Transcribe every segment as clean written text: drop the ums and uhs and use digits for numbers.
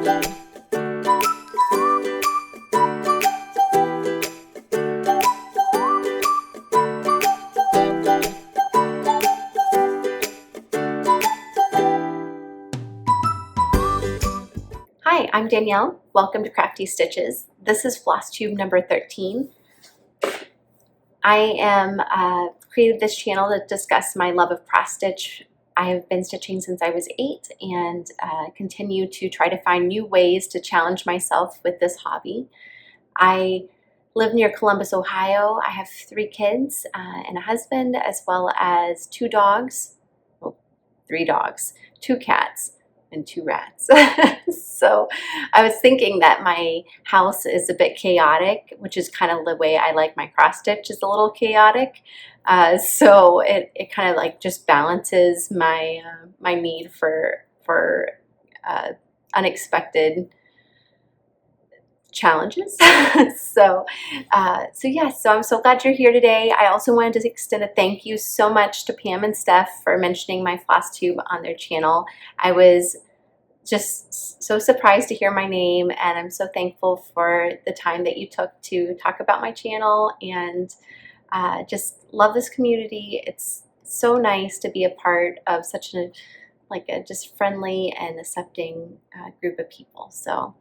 Hi, I'm Danielle. Welcome to Crafty Stitches. This is Flosstube number 13. I am created this channel to discuss my love of cross stitch. I have been stitching since I was 8 and continue to try to find new ways to challenge myself with this hobby. I live near Columbus, Ohio. I have 3 kids and a husband, as well as 2 dogs, well, 3 dogs, 2 cats, and 2 rats. So I was thinking that my house is a bit chaotic, which is kind of the way I like my cross stitch, is a little chaotic. So it kind of like just balances my my need for unexpected challenges. So yes, so I'm so glad you're here today. I also wanted to extend a thank you so much to Pam and Steph for mentioning my Flosstube on their channel. I was just so surprised to hear my name, and I'm so thankful for the time that you took to talk about my channel, and just love this community. It's so nice to be a part of such a just friendly and accepting group of people. So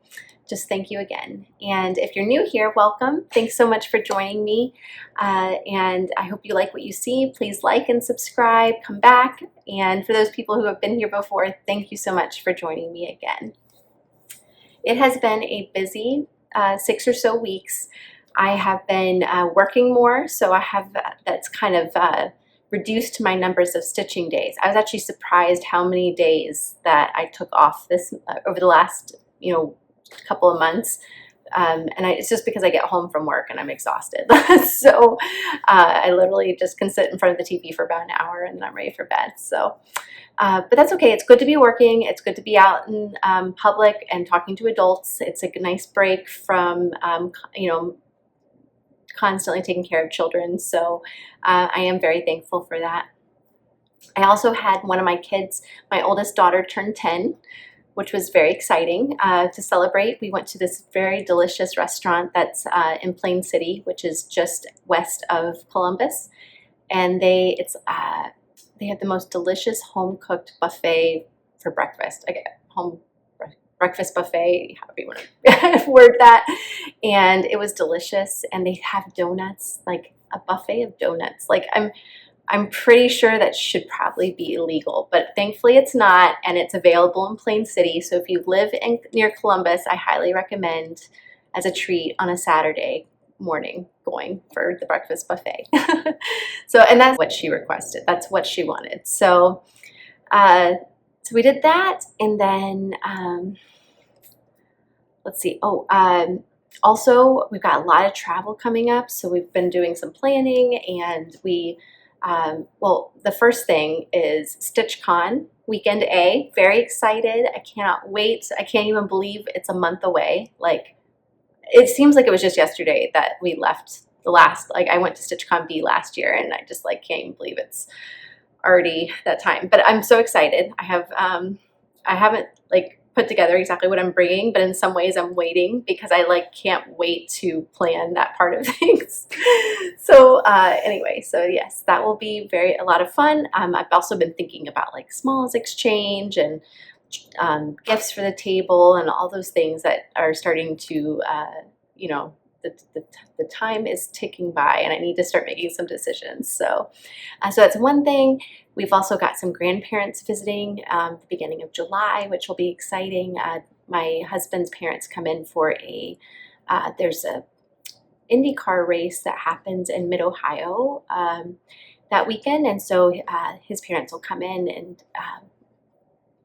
just thank you again. And if you're new here, welcome. Thanks so much for joining me. And I hope you like what you see. Please like and subscribe, come back. And for those people who have been here before, thank you so much for joining me again. It has been a busy 6 or so weeks. I have been working more, so that's kind of reduced my numbers of stitching days. I was actually surprised how many days that I took off this over the last couple of months, and it's just because I get home from work and I'm exhausted. So I literally just can sit in front of the TV for about an hour and then I'm ready for bed. So but that's okay. It's good to be working. It's good to be out in public and talking to adults. It's a nice break from constantly taking care of children. So I am very thankful for that. I also had one of my kids, my oldest daughter, turned 10, which was very exciting to celebrate. We went to this very delicious restaurant that's in Plain City, which is just west of Columbus. And they had the most delicious home-cooked buffet for breakfast. Home breakfast buffet, however you want to word that. And it was delicious. And they have donuts, like a buffet of donuts. Like I'm pretty sure that should probably be illegal, but thankfully it's not, and it's available in Plain City. So if you live near Columbus, I highly recommend as a treat on a Saturday morning going for the breakfast buffet. And that's what she requested. That's what she wanted. So we did that, and then let's see. Also we've got a lot of travel coming up, so we've been doing some planning, and well, the first thing is StitchCon Weekend A. Very excited. I cannot wait. I can't even believe it's a month away. Like, it seems like it was just yesterday that we left the last, I went to StitchCon B last year, and I just can't even believe it's already that time. But I'm so excited. I haven't put together exactly what I'm bringing, but in some ways I'm waiting because I can't wait to plan that part of things. So anyway, so yes, that will be a lot of fun. I've also been thinking about smalls exchange and gifts for the table and all those things that are starting to, the time is ticking by, and I need to start making some decisions. So that's one thing. We've also got some grandparents visiting the beginning of July, which will be exciting. My husband's parents come in for there's a IndyCar race that happens in Mid-Ohio that weekend, and so his parents will come in, and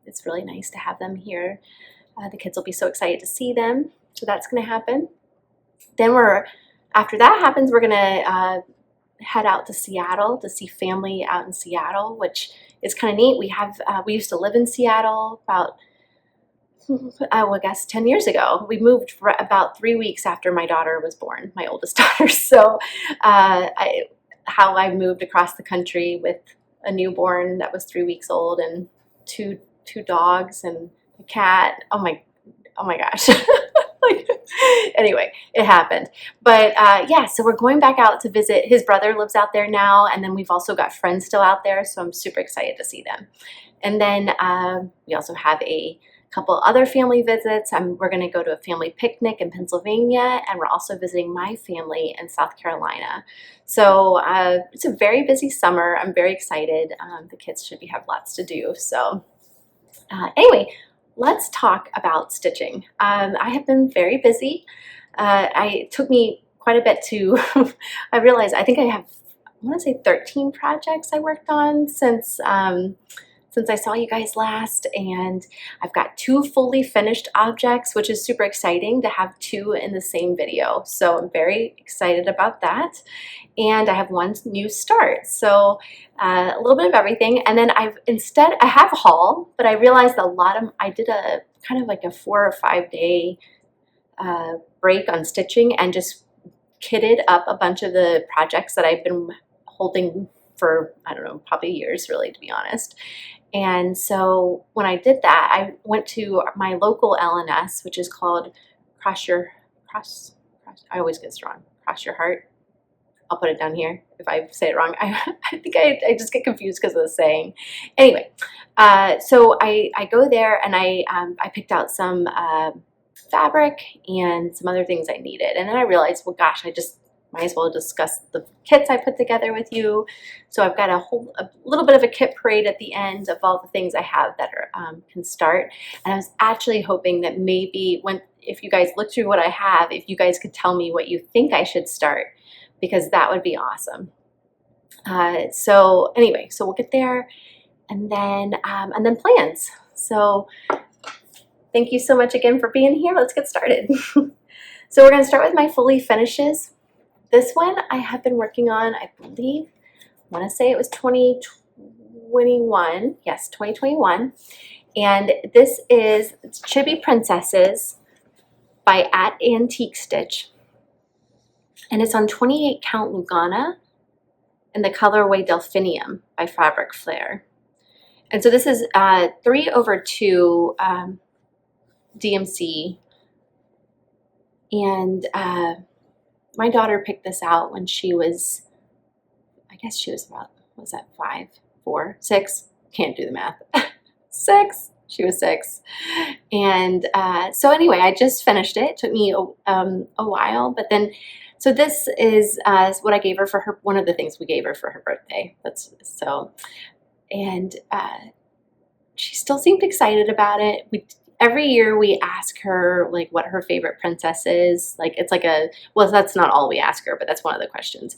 it's really nice to have them here. The kids will be so excited to see them, so that's going to happen. Then after that happens, we're going to head out to Seattle to see family out in Seattle, which is kind of neat. We used to live in Seattle about, I guess 10 years ago. We moved about 3 weeks after my daughter was born, my oldest daughter. So how I moved across the country with a newborn that was 3 weeks old and two dogs and a cat. oh my gosh. Like, anyway, it happened. But yeah, so we're going back out to visit. His brother lives out there now, and then we've also got friends still out there, so I'm super excited to see them. And then we also have a couple other family visits. We're going to go to a family picnic in Pennsylvania, and we're also visiting my family in South Carolina. So it's a very busy summer. I'm very excited. The kids should have lots to do. So anyway, let's talk about stitching. I have been very busy. It took me quite a bit to, I realized I think I have, I want to say 13 projects I worked on since I saw you guys last, and I've got 2 fully finished objects, which is super exciting to have 2 in the same video. So I'm very excited about that. And I have 1 new start. So a little bit of everything. And then I have a haul, but I realized I did a kind of like a 4 or 5 day break on stitching and just kitted up a bunch of the projects that I've been holding for, I don't know, probably years really, to be honest. And so when I did that, I went to my local LNS, which is called Cross, I always get this wrong, Cross Your Heart. I'll put it down here if I say it wrong. I think I just get confused because of the saying. Anyway, so I go there and I picked out some fabric and some other things I needed. And then I realized, well, gosh, I just might as well discuss the kits I put together with you. So I've got a little bit of a kit parade at the end of all the things I have that can start. And I was actually hoping that maybe if you guys look through what I have, if you guys could tell me what you think I should start, because that would be awesome. So anyway, so we'll get there, and then plans. So thank you so much again for being here. Let's get started. So we're going to start with my fully finishes. This one I have been working on, I believe, I want to say it was 2021. Yes, 2021. And this is Chibi Princesses by @Antique Stitch. And it's on 28 count Lugana in the colorway Delphinium by Fabric Flair. And so this is 3/2 DMC. And my daughter picked this out when she was, I guess she was about, what was that, 5, 4, 6? Can't do the math. 6. She was 6. And so anyway, I just finished it. It took me a while, but then, so this is what I gave her for one of the things we gave her for her birthday. And she still seemed excited about it. Every year we ask her like what her favorite princess is. Like it's like well, that's not all we ask her, but that's one of the questions.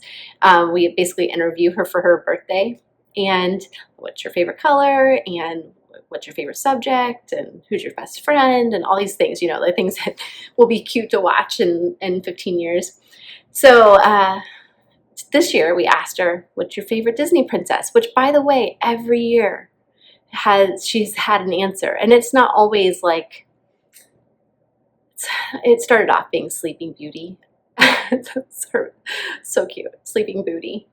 We basically interview her for her birthday, and what's your favorite color, and what's your favorite subject, and who's your best friend, and all these things, you know, the things that will be cute to watch in 15 years. So this year we asked her, what's your favorite Disney princess? Which, by the way, every year she's had an answer, and it's not always like, it started off being Sleeping Beauty. So cute, Sleeping Booty,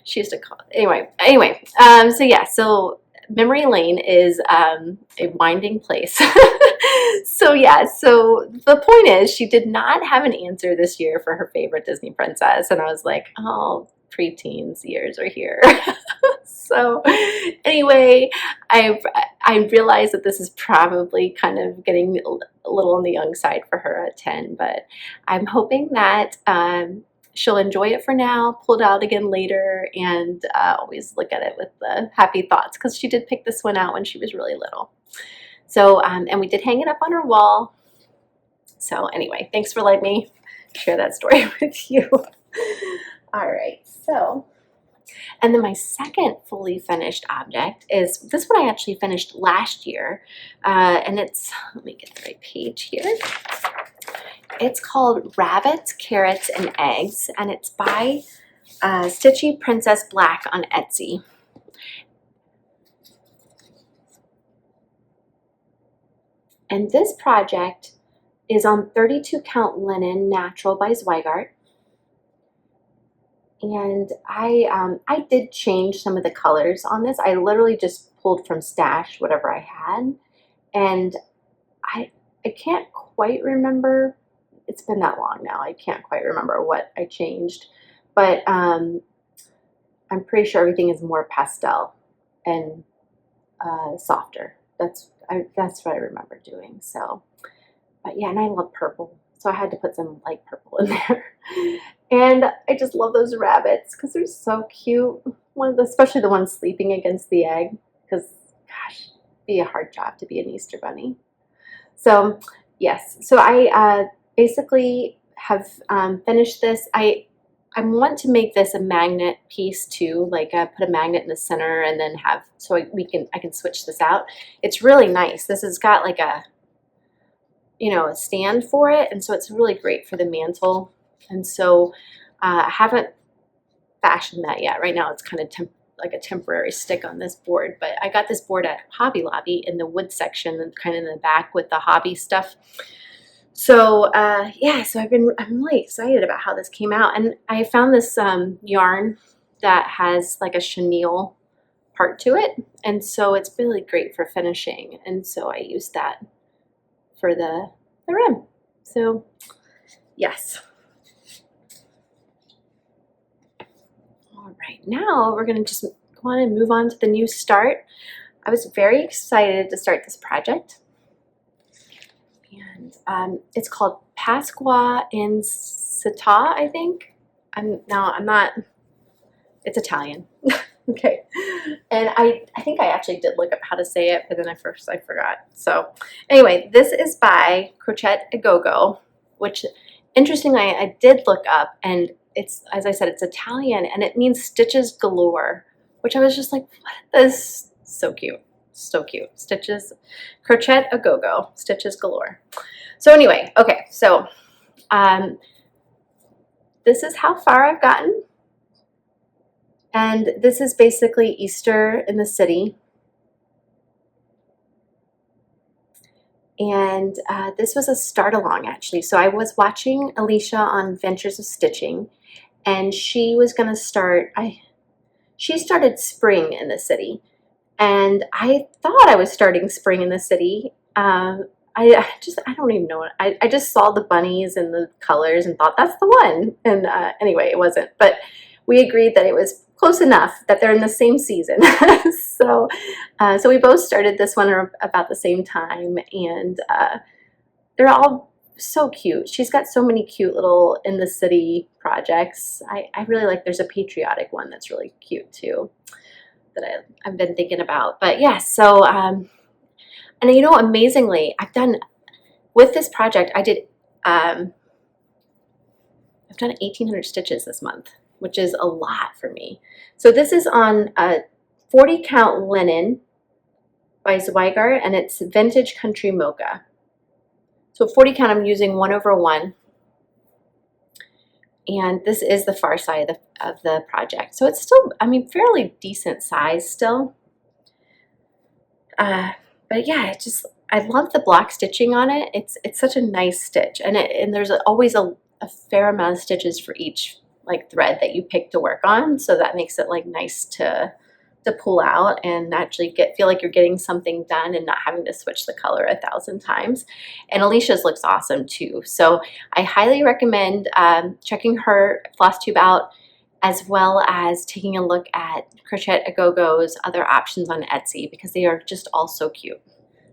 she used to call it. Anyway, so yeah, so memory lane is a winding place. So yeah, so the point is she did not have an answer this year for her favorite Disney princess, and I was like, oh, preteens years are here. So anyway, I realized that this is probably kind of getting a little on the young side for her at 10, but I'm hoping that she'll enjoy it for now, pull it out again later, and always look at it with the happy thoughts, because she did pick this one out when she was really little. So, and we did hang it up on her wall. So anyway, thanks for letting me share that story with you. All right, so, and then my second fully finished object is, this one I actually finished last year, and it's, let me get the right page here. It's called Rabbits, Carrots, and Eggs, and it's by StitchyPrincessBlack on Etsy. And this project is on 32 count linen natural by Zweigart. And I did change some of the colors on this. I literally just pulled from stash whatever I had, and I I can't quite remember. It's been that long now. I can't quite remember what I changed, but I'm pretty sure everything is more pastel and softer. That's what I remember doing. So, but yeah, and I love purple, so I had to put some light purple in there. And I just love those rabbits because they're so cute. Especially the one sleeping against the egg, because gosh, it'd be a hard job to be an Easter bunny. So yes, so I basically have finished this. I want to make this a magnet piece too, like put a magnet in the center and then have, so I can switch this out. It's really nice. This has got like a, you know, a stand for it, and so it's really great for the mantle. And so I haven't fashioned that yet. Right now it's kind of like a temporary stick on this board, but I got this board at Hobby Lobby in the wood section and kind of in the back with the hobby stuff. So yeah, so I'm really excited about how this came out, and I found this yarn that has like a chenille part to it, and so it's really great for finishing, and so I used that for the rim. So yes. All right, now we're going to just go on and move on to the new start. I was very excited to start this project. And it's called Pasqua in Città, I think. I'm not, it's Italian. Okay. And I think I actually did look up how to say it, but then I forgot. So anyway, this is by Croquette and Gogo, which interestingly I did look up, and it's, as I said, it's Italian and it means stitches galore, which I was just like, what is so cute. So cute. Stitches, Croquette a Gogo, stitches galore. So anyway, okay, so this is how far I've gotten. And this is basically Easter in the city. And this was a start along actually. So I was watching Alicia on Ventures of Stitching, and she was gonna start, she started spring in the city. And I thought I was starting spring in the city. I don't even know. I just saw the bunnies and the colors and thought that's the one. And anyway, it wasn't. But we agreed that it was close enough that they're in the same season. So we both started this one about the same time, and they're all so cute. She's got so many cute little in the city projects. I really like, there's a patriotic one that's really cute too that I've been thinking about. But yeah, so and you know, amazingly, I've done with this project, I've done 1,800 stitches this month, which is a lot for me. So this is on a 40 count linen by Zweigart, and it's Vintage Country Mocha. So 40 count, I'm using 1/1. And this is the far side of the project. So it's still, I mean, fairly decent size still. But yeah, I love the block stitching on it. It's such a nice stitch, and there's always a fair amount of stitches for each like thread that you pick to work on. So that makes it like nice to pull out and actually feel like you're getting something done and not having to switch the color 1,000 times. And Alicia's looks awesome too. So I highly recommend checking her Flosstube out, as well as taking a look at Croquette a Gogo's other options on Etsy, because they are just all so cute.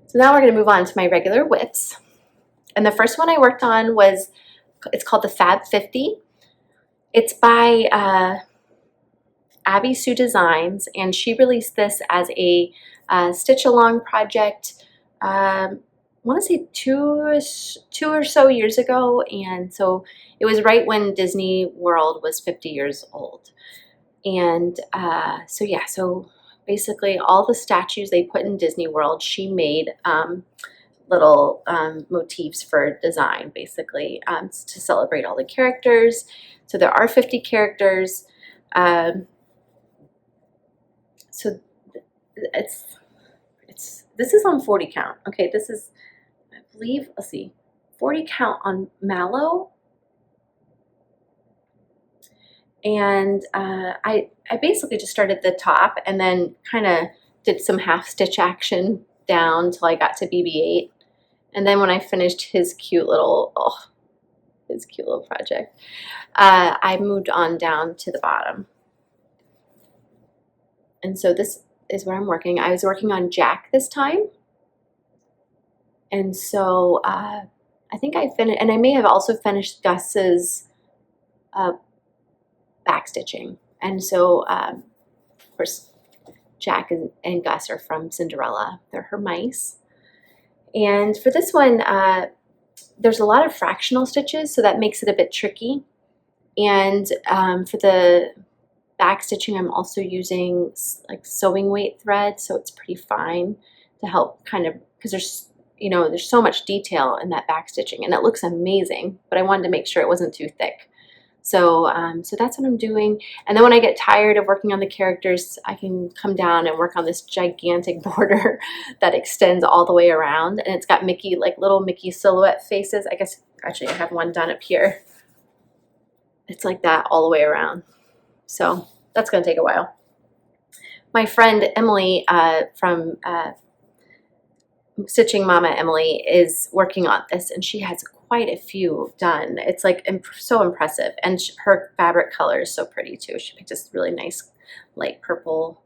So now we're going to move on to my regular whips. And the first one I worked on it's called the Fab 50. It's by Abbie Sue Designs, and she released this as a stitch along project, I want to say two or so years ago. And so it was right when Disney World was 50 years old. And so yeah, so basically all the statues they put in Disney World, she made little motifs for design, basically, to celebrate all the characters. So there are 50 characters. So this is on 40 count. Okay, this is, I believe, let's see, 40 count on Mallow. And I basically just started at the top and then kind of did some half stitch action down till I got to BB-8. And then when I finished his cute little, project, I moved on down to the bottom. And so this is where I'm working. I was working on Jack this time. And so I think I finished, and I may have also finished Gus's back stitching. And so, of course, Jack and Gus are from Cinderella. They're her mice. And for this one, there's a lot of fractional stitches, so that makes it a bit tricky. And for the back stitching, I'm also using like sewing weight thread, so it's pretty fine to help kind of, because there's, you know, there's so much detail in that back stitching, and it looks amazing, but I wanted to make sure it wasn't too thick. So, so that's what I'm doing. And then when I get tired of working on the characters, I can come down and work on this gigantic border that extends all the way around. And it's got Mickey, like little Mickey silhouette faces. I guess, actually, I have one done up here. It's like that all the way around. So that's going to take a while. My friend Emily from Stitching Mama Emily is working on this, and she has quite a few done. It's like so impressive, and her fabric color is so pretty too. She picked this really nice light purple.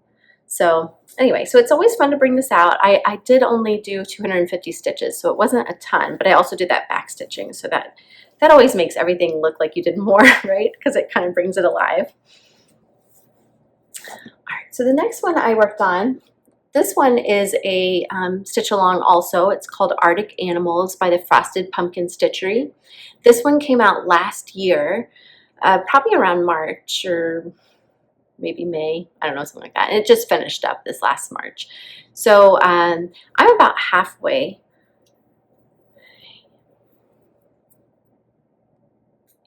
So anyway, so it's always fun to bring this out. I did only do 250 stitches, so it wasn't a ton, but I also did that back stitching, so that always makes everything look like you did more, right? Because it kind of brings it alive. All right, so the next one I worked on, this one is a stitch along also. It's called Arctic Animals by the Frosted Pumpkin Stitchery. This one came out last year, probably around March or maybe May, I don't know, something like that. And it just finished up this last March. So I'm about halfway.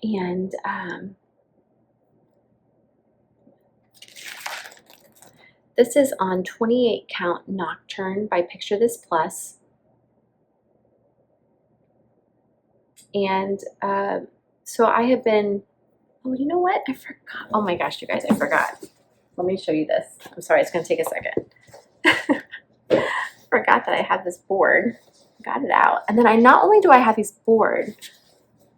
And this is on 28 count Nocturne by Picture This Plus. And so I have been, oh, you know what? I forgot. Oh my gosh, you guys, I forgot. Let me show you this. I'm sorry, it's going to take a second. Forgot that I have this board. Got it out. And then not only do I have these board,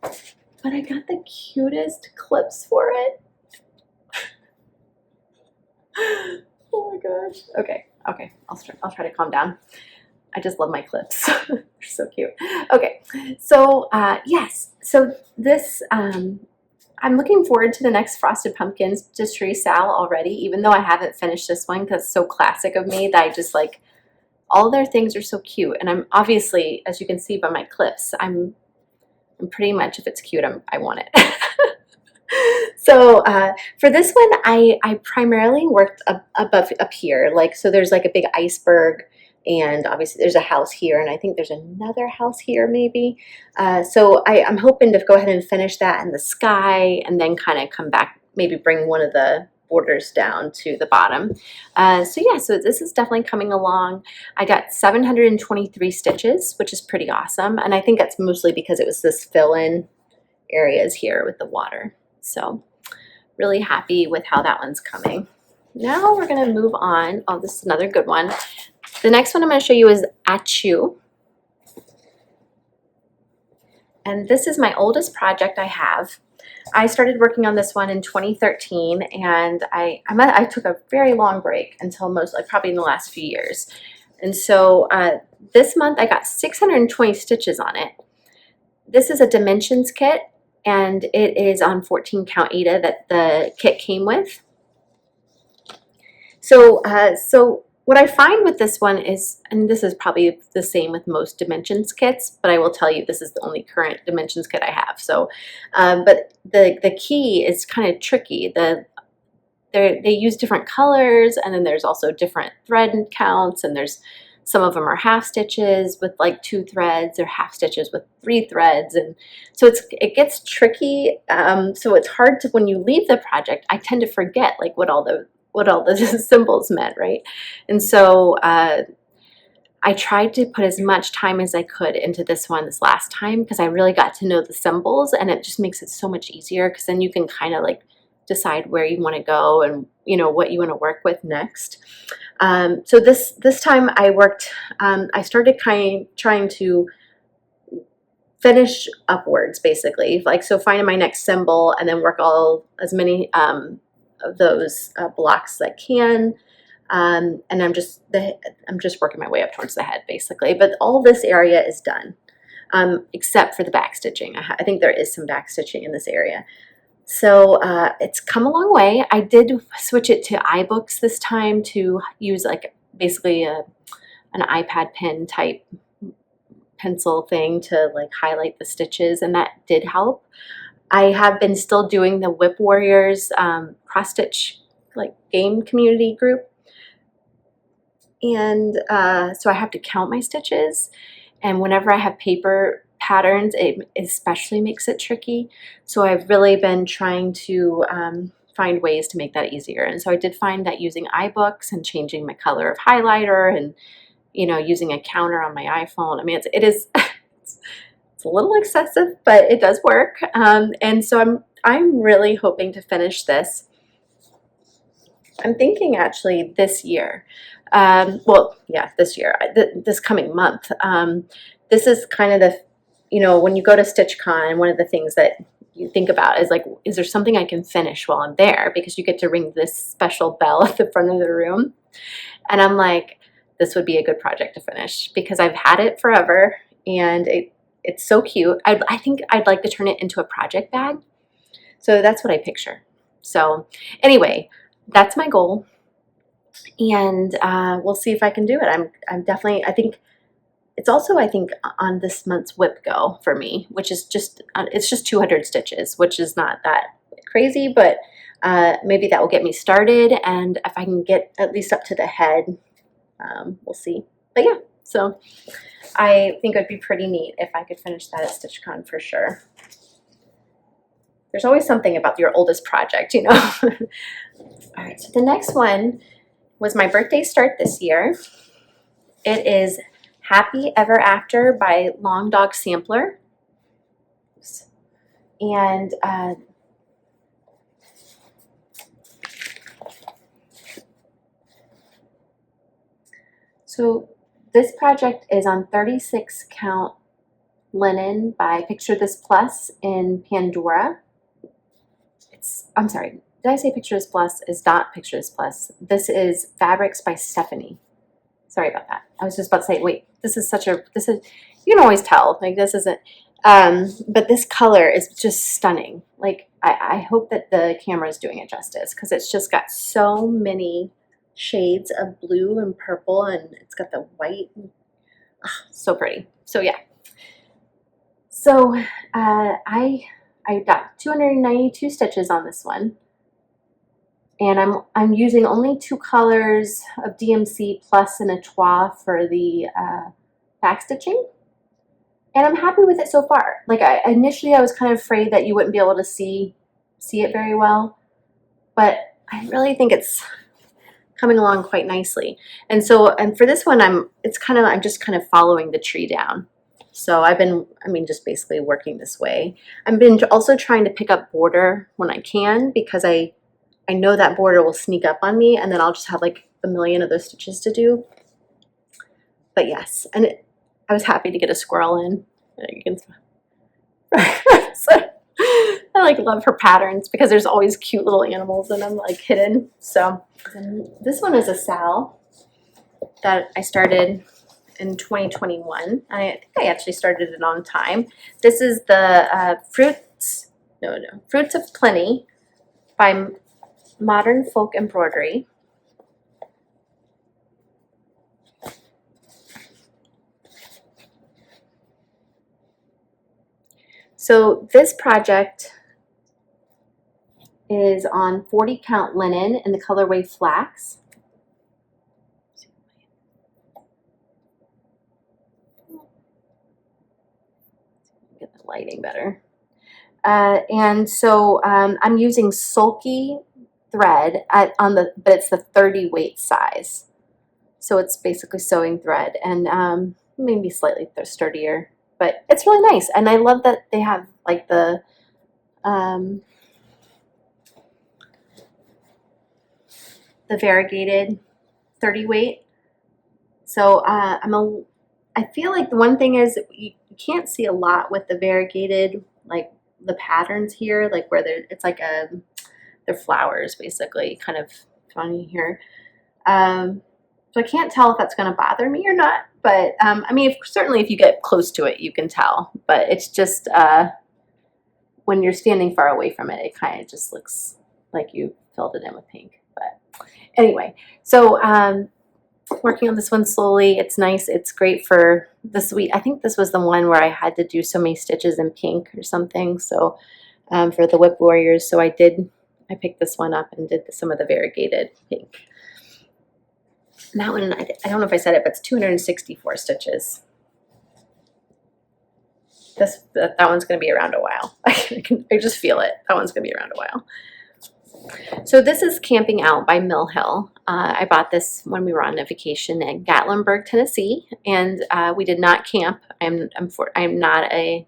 but I got the cutest clips for it. Oh my gosh. Okay. I'll try to calm down. I just love my clips. They're so cute. Okay. So yes. So this I'm looking forward to the next Frosted Pumpkin Stitchery Sal already, even though I haven't finished this one because it's so classic of me that I just like all their things are so cute. And I'm obviously, as you can see by my clips, I'm pretty much, if it's cute, I want it. So for this one, I primarily worked up here, like, so there's like a big iceberg, and obviously there's a house here, and I think there's another house here maybe. So I'm hoping to go ahead and finish that in the sky, and then kind of come back, maybe bring one of the borders down to the bottom. So yeah, so this is definitely coming along. I got 723 stitches, which is pretty awesome, and I think that's mostly because it was this fill-in areas here with the water. So really happy with how that one's coming. Now we're going to move on. Oh, this is another good one. The next one I'm going to show you is Achoo. And this is my oldest project I have. I started working on this one in 2013, and I took a very long break until probably in the last few years. And so this month I got 620 stitches on it. This is a dimensions kit, and it is on 14 count Aida that the kit came with. So what I find with this one is, and this is probably the same with most dimensions kits, but I will tell you this is the only current dimensions kit I have. So, but the key is kind of tricky. They use different colors, and then there's also different thread counts, and there's some of them are half stitches with like 2 threads, or half stitches with 3 threads, and so it gets tricky. So it's hard to, when you leave the project, I tend to forget like what all the symbols meant, right? And so I tried to put as much time as I could into this last time, because I really got to know the symbols, and it just makes it so much easier, because then you can kind of like decide where you want to go and what you want to work with next. So this time I worked, I started trying to finish upwards basically, like so finding my next symbol and then work as many of those blocks as I can. And I'm just working my way up towards the head basically, but all this area is done, except for the back stitching. I think there is some back stitching in this area. So it's come a long way. I did switch it to iBooks this time to use like basically an iPad pen type pencil thing to like highlight the stitches, and that did help. I have been still doing the Whip Warriors cross stitch like game community group, and so I have to count my stitches, and whenever I have paper patterns it especially makes it tricky. So I've really been trying to find ways to make that easier, and so I did find that using iBooks and changing my color of highlighter and using a counter on my iPhone. I mean, it's a little excessive, but it does work. And so I'm really hoping to finish this. I'm thinking actually this year. Well, yeah, this year, this coming month. This is kind of the, when you go to StitchCon, one of the things that you think about is like, is there something I can finish while I'm there? Because you get to ring this special bell at the front of the room. And I'm like, this would be a good project to finish because I've had it forever and it's so cute. I think I'd like to turn it into a project bag. So that's what I picture. So anyway, that's my goal. And we'll see if I can do it. I'm definitely, I think it's also, on this month's Whip Go for me, which is it's just 200 stitches, which is not that crazy, but maybe that will get me started. And if I can get at least up to the head, we'll see. But yeah, so I think it would be pretty neat if I could finish that at StitchCon for sure. There's always something about your oldest project, All right, so the next one was my birthday start this year. It is Happy Ever After by Long Dog Sampler. And so this project is on 36 count linen by Picture This Plus in Pandora. I'm sorry, did I say Picture This Plus? Is not Picture This Plus. This is Fabrics by Stephanie. Sorry about that. I was just about to say, wait, this is, you can always tell, like this isn't, but this color is just stunning. Like, I hope that the camera is doing it justice because it's just got so many shades of blue and purple, and it's got the white. Oh, so pretty. So yeah. So I got 292 stitches on this one, and I'm using only 2 colors of DMC plus an Etoile for the back stitching, and I'm happy with it so far. Like initially I was kind of afraid that you wouldn't be able to see it very well, but I really think it's coming along quite nicely. And so, and for this one, I'm just kind of following the tree down. So I've been, just basically working this way. I've been also trying to pick up border when I can because I know that border will sneak up on me and then I'll just have like a million of those stitches to do. But yes, and I was happy to get a squirrel in. You can so, I love her patterns because there's always cute little animals in them like hidden. So this one is a Sal that I started in 2021. I think I actually started it on time. This is the Fruits of Plenty by Modern Folk Embroidery. So this project is on 40 count linen in the colorway Flax. Get the lighting better. And so I'm using Sulky thread but it's the 30 weight size. So it's basically sewing thread and maybe slightly sturdier, but it's really nice. And I love that they have like the variegated 30 weight. So I feel like the one thing is you you can't see a lot with the variegated, like the patterns here, like where it's like they're flowers basically, kind of funny here. So I can't tell if that's going to bother me or not, but I mean, certainly if you get close to it, you can tell, but it's just when you're standing far away from it, it kind of just looks like you filled it in with pink. But anyway, so working on this one slowly. It's nice. It's great for this week. I think this was the one where I had to do so many stitches in pink or something. So for the Whip Warriors, so I picked this one up and did some of the variegated pink. And that one, I don't know if I said it, but it's 264 stitches. That one's going to be around a while. I just feel it. That one's going to be around a while. So this is Camping Out by Mill Hill. I bought this when we were on a vacation in Gatlinburg, Tennessee, and we did not camp. I am not a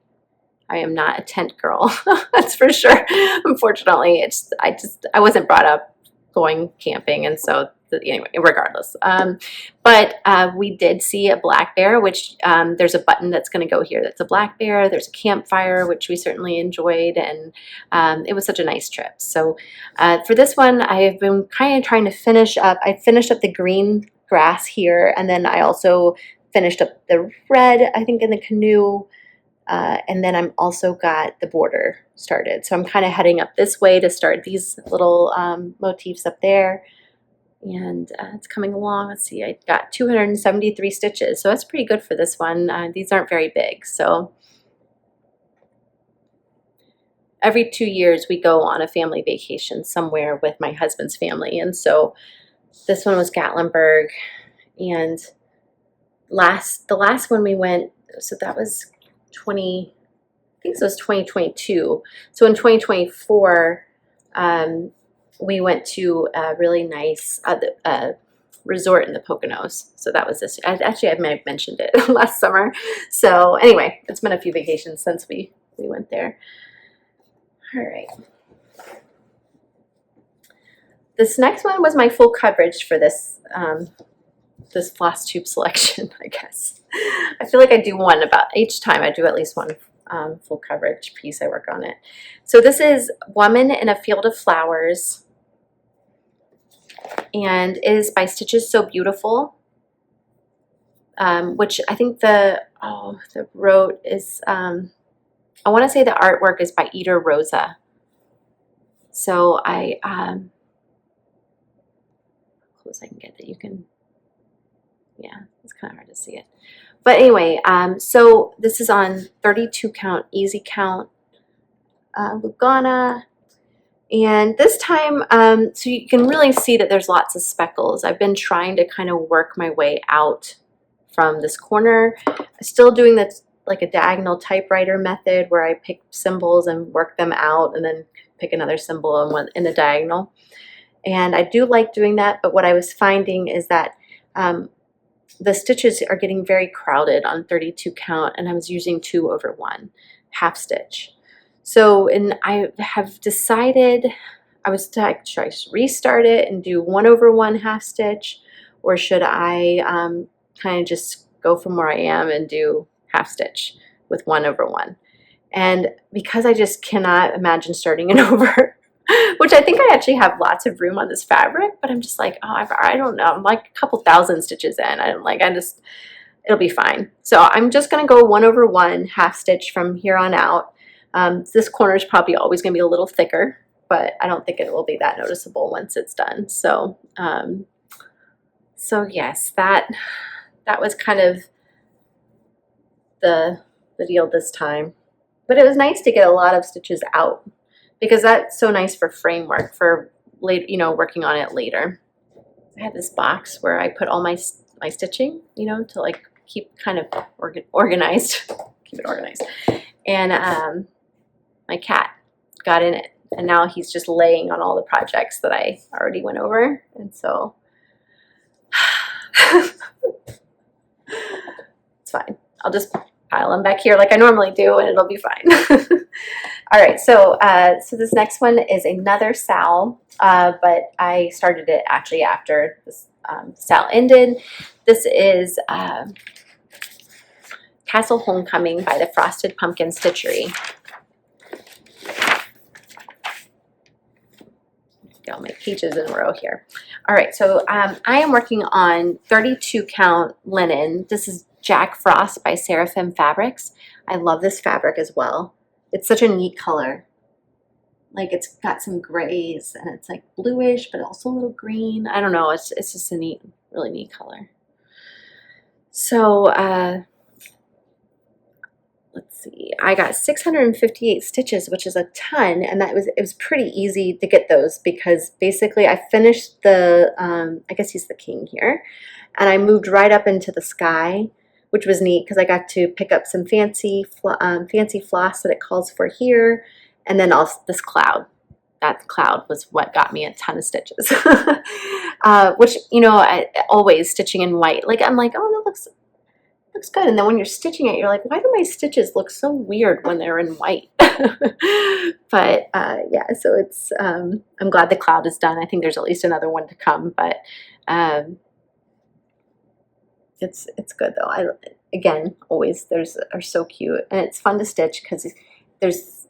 tent girl. That's for sure. Unfortunately, I wasn't brought up going camping, and so anyway, regardless. But we did see a black bear, which there's a button that's going to go here. That's a black bear. There's a campfire, which we certainly enjoyed, and it was such a nice trip. So for this one, I have been kind of trying to finish up. I finished up the green grass here, and then I also finished up the red, I think, in the canoe. And then I'm also got the border started. So I'm kind of heading up this way to start these little motifs up there. And it's coming along. Let's see, I got 273 stitches. So that's pretty good for this one. These aren't very big. So every 2 years we go on a family vacation somewhere with my husband's family. And so this one was Gatlinburg. And the last one we went, so that was I think it was 2022. So in 2024, we went to a really nice resort in the Poconos. So that was this. Actually, I may have mentioned it last summer. So anyway, it's been a few vacations since we went there. All right. This next one was my full coverage for this this Flosstube selection, I guess. I feel like I do one about each time. I do at least one full coverage piece. I work on it. So this is Woman in a Field of Flowers, and it is by Stitches So Beautiful, which I think the wrote is I want to say the artwork is by Eder Rosa. So close I can get that you can. Yeah, it's kind of hard to see it. But anyway, so this is on 32 count, easy count, Lugana. And this time, so you can really see that there's lots of speckles. I've been trying to kind of work my way out from this corner. I'm still doing this like a diagonal typewriter method where I pick symbols and work them out and then pick another symbol in the diagonal. And I do like doing that, but what I was finding is that the stitches are getting very crowded on 32 count, and I was using 2/1 half stitch. So, and I have decided should I restart it and do 1/1 half stitch, or should I kind of just go from where I am and do half stitch with 1/1? And because I just cannot imagine starting it over, which I think I actually have lots of room on this fabric, but I'm just like, oh, I don't know. I'm like a couple thousand stitches in. It'll be fine. So I'm just going to go 1/1 half stitch from here on out. This corner is probably always going to be a little thicker, but I don't think it will be that noticeable once it's done. So, so yes, that was kind of the deal this time. But it was nice to get a lot of stitches out, because that's so nice for framework for late, working on it later. I have this box where I put all my stitching, to like keep kind of organized, keep it organized. And my cat got in it, and now he's just laying on all the projects that I already went over, and so it's fine. I'll just pile them back here like I normally do, and it'll be fine. All right, so so this next one is another SAL, but I started it actually after this SAL ended. This is Castle Homecoming by the Frosted Pumpkin Stitchery. Get all my pages in a row here. All right, so I am working on 32 count linen. This is Jack Frost by Seraphim Fabrics. I love this fabric as well. It's such a neat color. Like, it's got some grays and it's like bluish, but also a little green. I don't know, it's just a neat, really neat color. So let's see, I got 658 stitches, which is a ton, and it was pretty easy to get those because basically I finished the, I guess he's the king here, and I moved right up into the sky, which was neat because I got to pick up some fancy floss that it calls for here, and then also this cloud. That cloud was what got me a ton of stitches. Which, you know, I always stitching in white, like I'm like, oh, that looks good. And then when you're stitching it, you're like, why do my stitches look so weird when they're in white? But yeah, so it's I'm glad the cloud is done. I think there's at least another one to come, but it's good though. Again, always are so cute, and it's fun to stitch because there's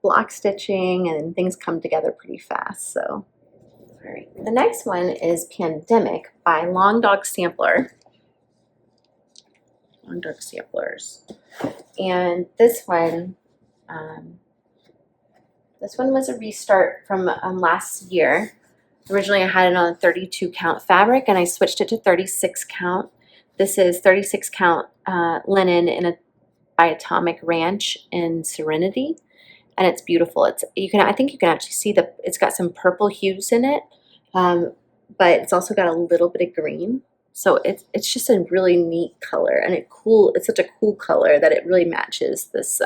block stitching and things come together pretty fast. So, all right, the next one is Pandemic by Long Dog Sampler. Long Dog Samplers, and this one was a restart from last year. Originally, I had it on a 32 count fabric, and I switched it to 36 count. This is 36 count linen by Atomic Ranch in Serenity. And it's beautiful. I think you can actually see it's got some purple hues in it, but it's also got a little bit of green. So it's just a really neat color, and it's such a cool color that it really matches this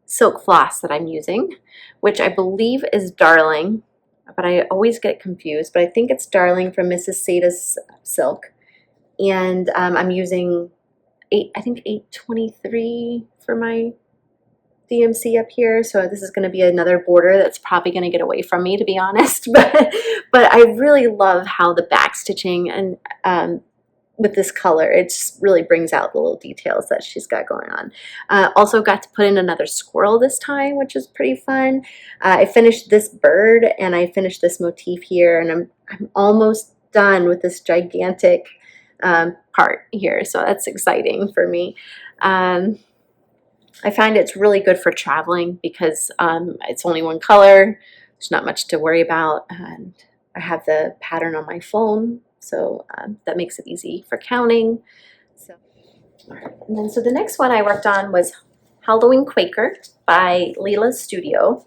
silk floss that I'm using, which I believe is Darling, but I always get confused. But I think it's Darling from Mrs. Sada's silk, and I'm using 823 for my DMC up here. So this is going to be another border that's probably going to get away from me, to be honest. But I really love how the back stitching and with this color, it just really brings out the little details that she's got going on. Also got to put in another squirrel this time, which is pretty fun. I finished this bird and I finished this motif here, and I'm almost done with this gigantic part here, so that's exciting for me. I find it's really good for traveling because it's only one color. There's not much to worry about, and I have the pattern on my phone, so that makes it easy for counting. So the next one I worked on was Halloween Quaker by Leela's Studio.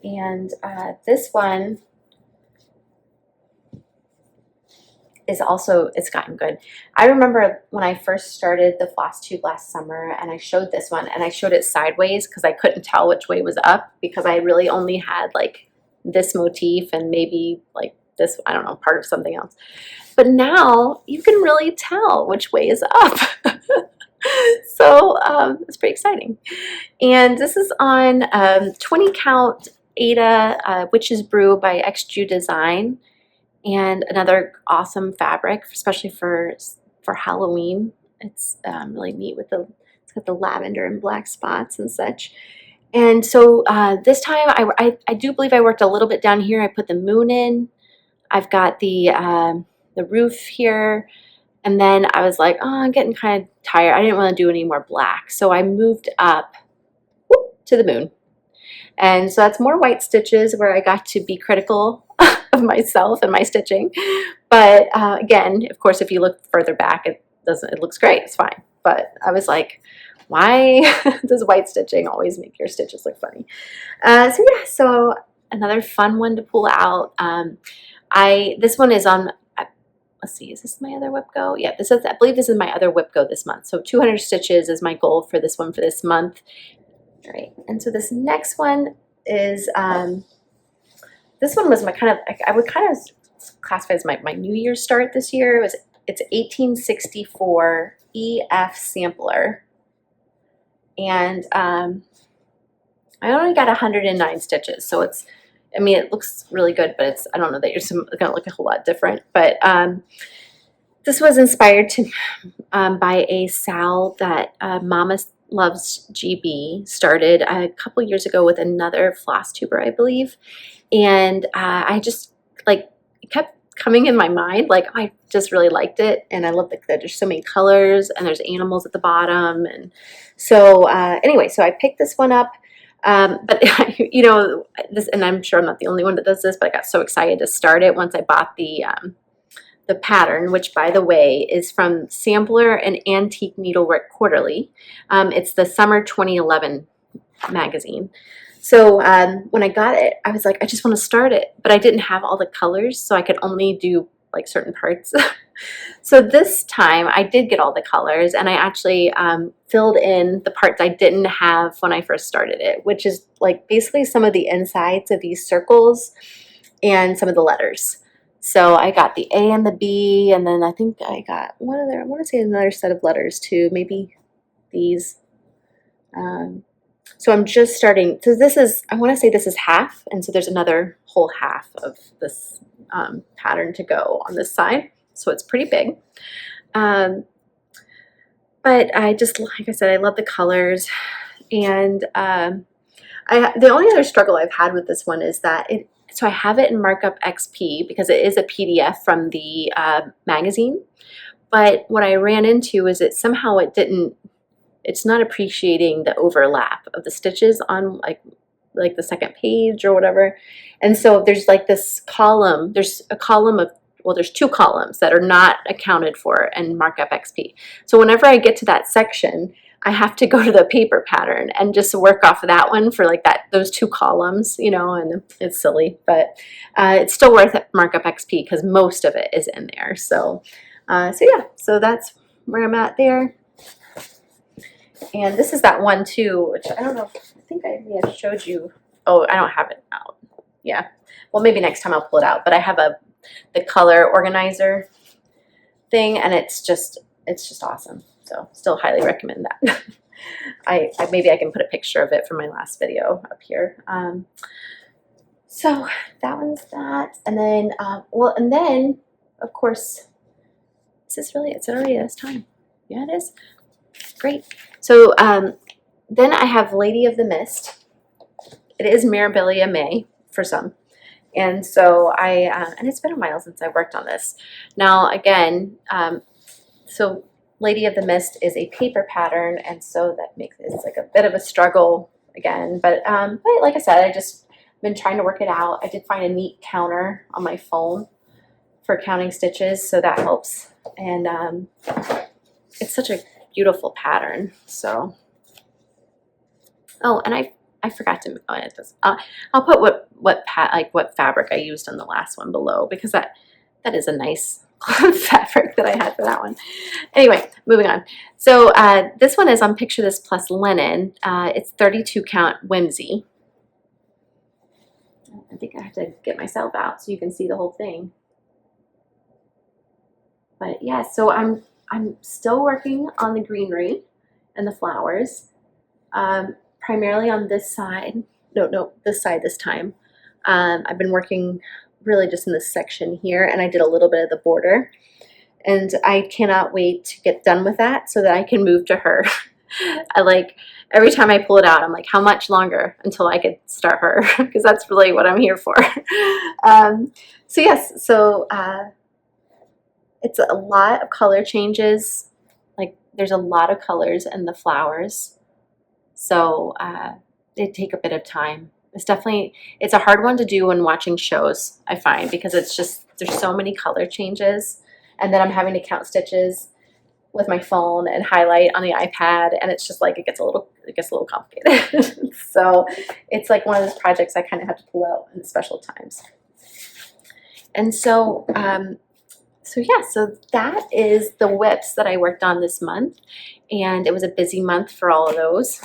And this one is also, it's gotten good. I remember when I first started the Flosstube last summer, and I showed this one, and I showed it sideways because I couldn't tell which way was up, because I really only had like this motif and maybe like this, I don't know, part of something else. But now you can really tell which way is up. So it's pretty exciting. And this is on 20 count Ada Witch's Brew by Chibi Design, and another awesome fabric, especially for Halloween. It's really neat with it's got the lavender and black spots and such. And so this time I do believe I worked a little bit down here. I put the moon in. I've got the roof here, and then I was like, oh, I'm getting kind of tired. I didn't want to do any more black, so I moved up to the moon. And so that's more white stitches where I got to be critical of myself and my stitching. But again, of course, if you look further back, it looks great, it's fine. But I was like, why does white stitching always make your stitches look funny? So yeah, so another fun one to pull out. This one is on, let's see, is this my other whip go? Yeah, I believe this is my other whip go this month. So 200 stitches is my goal for this one for this month. All right, and so this next one is, this one was my kind of, I would kind of classify as my New Year's start this year. It's 1864 EF Sampler, and I only got 109 stitches, so it's I mean, it looks really good, but it's, I don't know that you're gonna look a whole lot different. But this was inspired to by a Sal that Mama Loves GB started a couple years ago with another floss tuber, I believe. And I just like, it kept coming in my mind, like, oh, I just really liked it. And I love that there's so many colors and there's animals at the bottom. And so anyway, so I picked this one up. But you know, this, and I'm sure I'm not the only one that does this, but I got so excited to start it once I bought the pattern, which by the way is from Sampler and Antique Needlework Quarterly. It's the Summer 2011 magazine. So when I got it, I was like, I just want to start it, but I didn't have all the colors, so I could only do like certain parts. So this time I did get all the colors, and I actually filled in the parts I didn't have when I first started it, which is like basically some of the insides of these circles and some of the letters. So I got the A and the B, and then I think I got one other, I want to say another set of letters too, maybe these. So I'm just starting, so this is, I want to say this is half, and so there's another whole half of this pattern to go on this side. So it's pretty big. But I just, like I said, I love the colors. And the only other struggle I've had with this one is that so I have it in markup XP because it is a PDF from the magazine. But what I ran into is somehow it's not appreciating the overlap of the stitches on like the second page or whatever. And so there's like this column, there's a column of, well, there's two columns that are not accounted for in markup XP. So whenever I get to that section, I have to go to the paper pattern and just work off of that one for like those two columns, you know, and it's silly, but it's still worth it, markup XP, because most of it is in there. So, so yeah, so that's where I'm at there. And this is that one too, which I don't know, I think I may have showed you. Oh, I don't have it out. Yeah, well, maybe next time I'll pull it out, but I have the color organizer thing, and it's just awesome. So still highly recommend that. Maybe I can put a picture of it from my last video up here. So that one's that, and then well, and then of course, it's already this time. Yeah, it is. Great. So then I have Lady of the Mist. It is Mirabilia May for some. And so and it's been a while since I worked on this. Now again, so Lady of the Mist is a paper pattern, and so that makes it's like a bit of a struggle again. But like I said, I just been trying to work it out. I did find a neat counter on my phone for counting stitches, so that helps. And it's such a beautiful pattern. So, oh, and I forgot to edit this. I'll put what fabric I used on the last one below, because that is a nice fabric that I had for that one. Anyway, moving on. So this one is on Picture This Plus Linen. It's 32 count Whimsy. I think I have to get myself out so you can see the whole thing. But yeah, so I'm still working on the greenery and the flowers, primarily on this side. No, this side this time. I've been working really just in this section here, and I did a little bit of the border, and I cannot wait to get done with that so that I can move to her. I like, every time I pull it out, I'm like, how much longer until I could start her? Because that's really what I'm here for. So yes, so it's a lot of color changes. Like, there's a lot of colors in the flowers, so they take a bit of time. It's a hard one to do when watching shows, I find, because it's just, there's so many color changes, and then I'm having to count stitches with my phone and highlight on the iPad, and it's just like, it gets a little complicated. So it's like one of those projects I kind of have to pull out in special times. And so so yeah, so that is the whips that I worked on this month, and it was a busy month for all of those.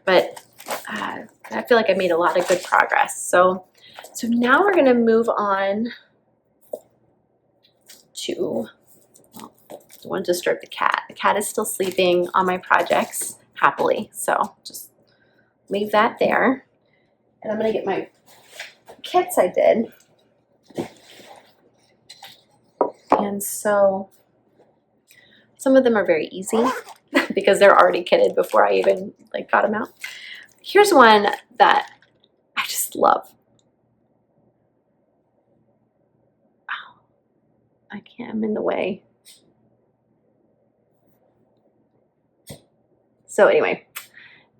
But I feel like I made a lot of good progress. So now we're gonna move on to, well, I want to disturb the cat. The cat is still sleeping on my projects happily, so just leave that there. And I'm going to get my kits I did. And so some of them are very easy because they're already kitted before I even like got them out. Here's one that I just love. Oh, I can't, I'm in the way. So anyway,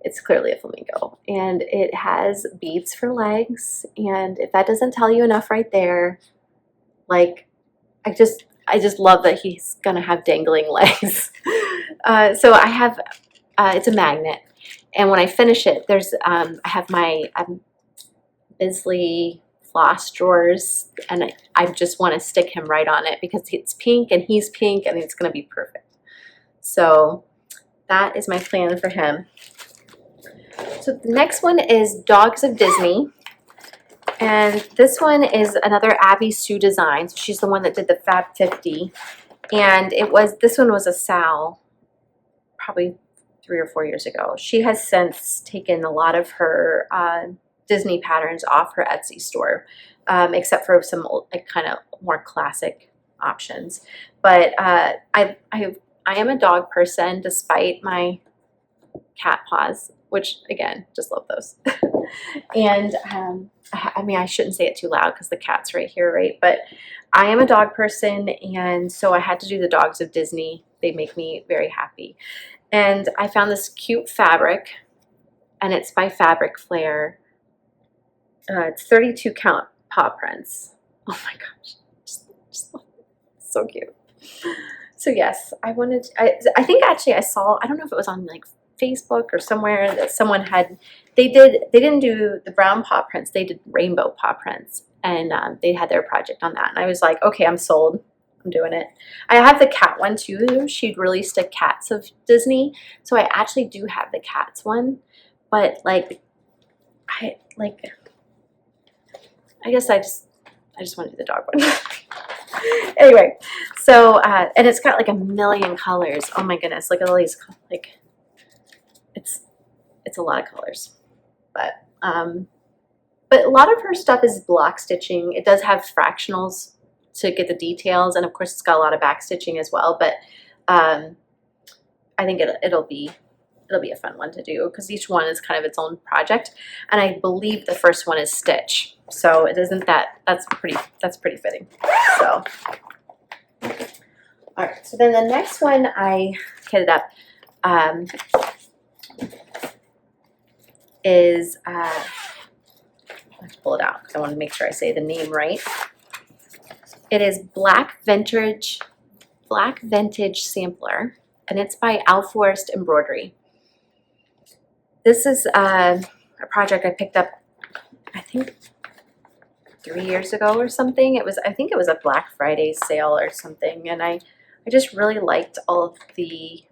it's clearly a flamingo, and it has beads for legs, and if that doesn't tell you enough right there, like I just love that he's gonna have dangling legs. So I have it's a magnet, and when I finish it, there's I have my Bisley floss drawers, and I just want to stick him right on it because it's pink and he's pink, and it's gonna be perfect. So that is my plan for him. So the next one is Dogs of Disney, and this one is another Abbie Sue Designs. She's the one that did the Fab 50, and this one was a Sal probably 3 or 4 years ago. She has since taken a lot of her Disney patterns off her Etsy store, except for some like kind of more classic options. But I am a dog person despite my cat paws, which again, just love those. And I mean, I shouldn't say it too loud because the cat's right here, right? But I am a dog person, and so I had to do the Dogs of Disney. They make me very happy. And I found this cute fabric, and it's by Fabric Flair. It's 32 count paw prints. Oh my gosh, just so cute. So yes, I think actually I saw, I don't know if it was on like Facebook or somewhere, that someone had, they didn't do the brown paw prints, they did rainbow paw prints, and they had their project on that, and I was like, okay, I'm sold, I'm doing it. I have the cat one too. She'd released a Cats of Disney, so I actually do have the cats one, but like I guess I just want to do the dog one. Anyway, so and it's got like a million colors. Oh my goodness, look at all these, like it's a lot of colors, but a lot of her stuff is block stitching. It does have fractionals to get the details, and of course it's got a lot of back stitching as well, but I think it'll be a fun one to do because each one is kind of its own project, and I believe the first one is stitch, so it isn't that's pretty fitting. So all right, so then the next one I kitted up is let's pull it out because I want to make sure I say the name right. It is Black Vintage Sampler, and it's by Alforest Embroidery. This is a project I picked up, I think 3 years ago or something. I think it was a Black Friday sale or something, and I just really liked all of the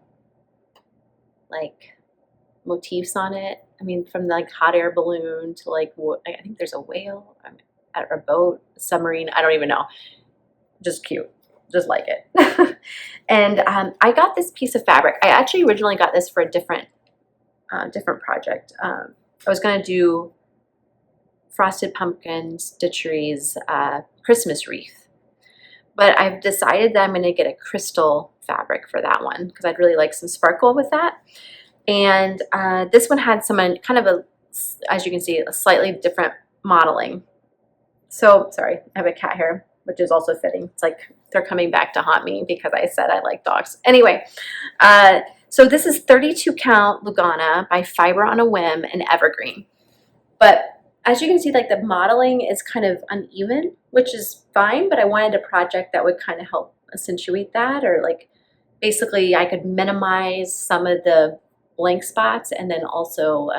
like motifs on it. I mean, from the like hot air balloon to like, I think there's a whale, a boat, a submarine, I don't even know. Just cute, just like it. And I got this piece of fabric. I actually originally got this for a different project. I was going to do Frosted Pumpkin Stitchery's Christmas wreath, but I've decided that I'm going to get a crystal fabric for that one because I'd really like some sparkle with that. And this one had some kind of as you can see, a slightly different modeling. So sorry, I have a cat here, which is also fitting. It's like they're coming back to haunt me because I said I like dogs. Anyway, so this is 32 count Lugana by Fiber on a Whim and Evergreen. But as you can see, like the modeling is kind of uneven, which is fine, but I wanted a project that would kind of help accentuate that, or like basically I could minimize some of the blank spots and then also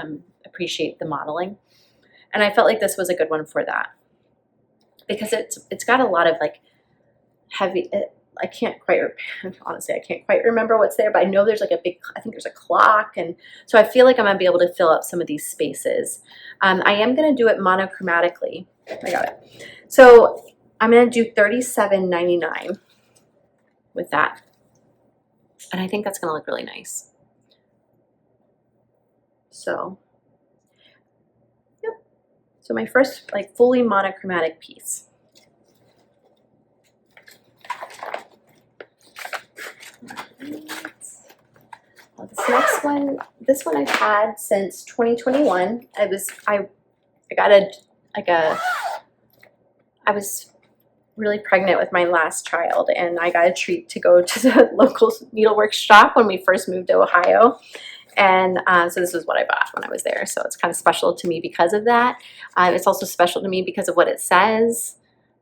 appreciate the modeling. And I felt like this was a good one for that because it's got a lot of like heavy, I can't quite remember what's there, but I know there's like I think there's a clock, and so I feel like I'm gonna be able to fill up some of these spaces. I am gonna do it monochromatically. I got it. So I'm gonna do $37.99 with that, and I think that's gonna look really nice. So, yep. So my first like fully monochromatic piece. Well, this one I've had since 2021. I was really pregnant with my last child, and I got a treat to go to the local needlework shop when we first moved to Ohio. And so this is what I bought when I was there. So it's kind of special to me because of that. It's also special to me because of what it says.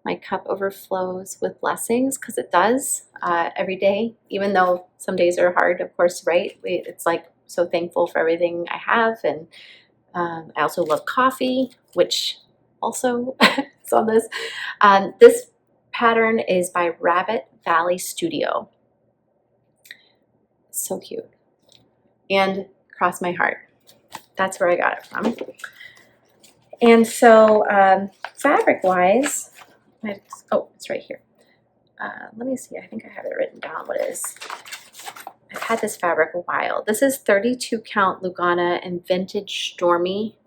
My cup overflows with blessings, because it does every day, even though some days are hard, of course, right? It's like so thankful for everything I have. And I also love coffee, which also is on this. This pattern is by Rabbit Valley Studio. So cute. And cross my heart. That's where I got it from. And so fabric-wise, oh, it's right here. Let me see. I think I have it written down. What it is? I've had this fabric a while. This is 32 count Lugana and Vintage Stormy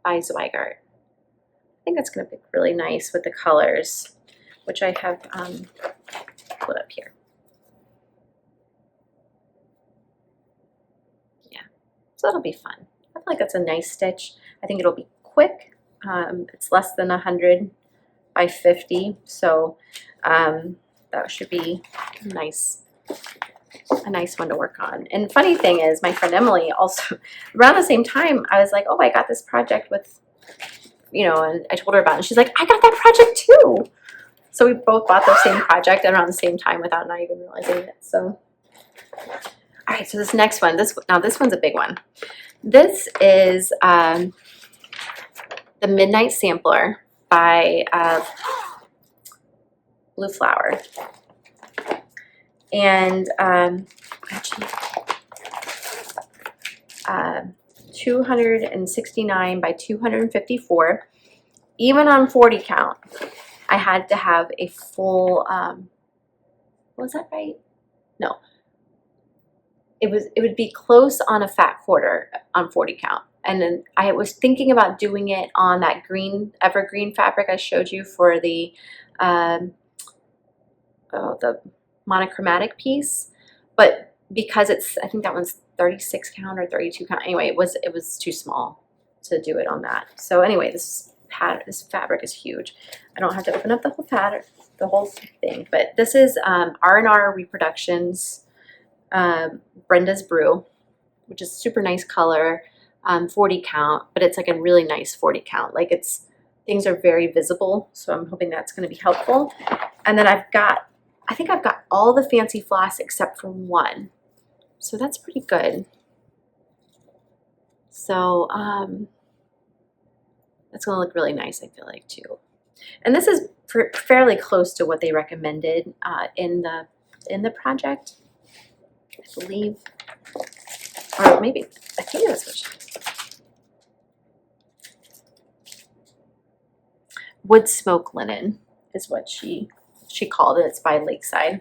by Zweigart. I think it's going to be really nice with the colors, which I have put up here. Yeah, so that'll be fun. I feel like it's a nice stitch. I think it'll be quick. It's less than 100 by 50, so that should be nice. A nice one to work on. And funny thing is, my friend Emily also, around the same time, I was like, oh, I got this project with, you know, and I told her about it, and she's like, I got that project too. So we both bought the same project around the same time without not even realizing it. So, all right, so this next one, this one's a big one. This is the Midnight Sampler by Blue Flower. And actually 269 by 254. Even on 40 count, I had to have a full, was that right? No. It would be close on a fat quarter on 40 count. And then I was thinking about doing it on that green, evergreen fabric I showed you for the monochromatic piece, but because it's, I think that one's 36 count or 32 count. Anyway, it was too small to do it on that. So anyway, this fabric is huge. I don't have to open up the whole pattern, the whole thing, but this is R&R Reproductions Brenda's Brew, which is super nice color, 40 count, but it's like a really nice 40 count. Like things are very visible, so I'm hoping that's going to be helpful. And then I think I've got all the fancy floss except for one. So that's pretty good. So that's going to look really nice, I feel like, too. And this is fairly close to what they recommended in the project, I believe. Or maybe, I think that's what Wood Smoke Linen is what she called it. It's by Lakeside,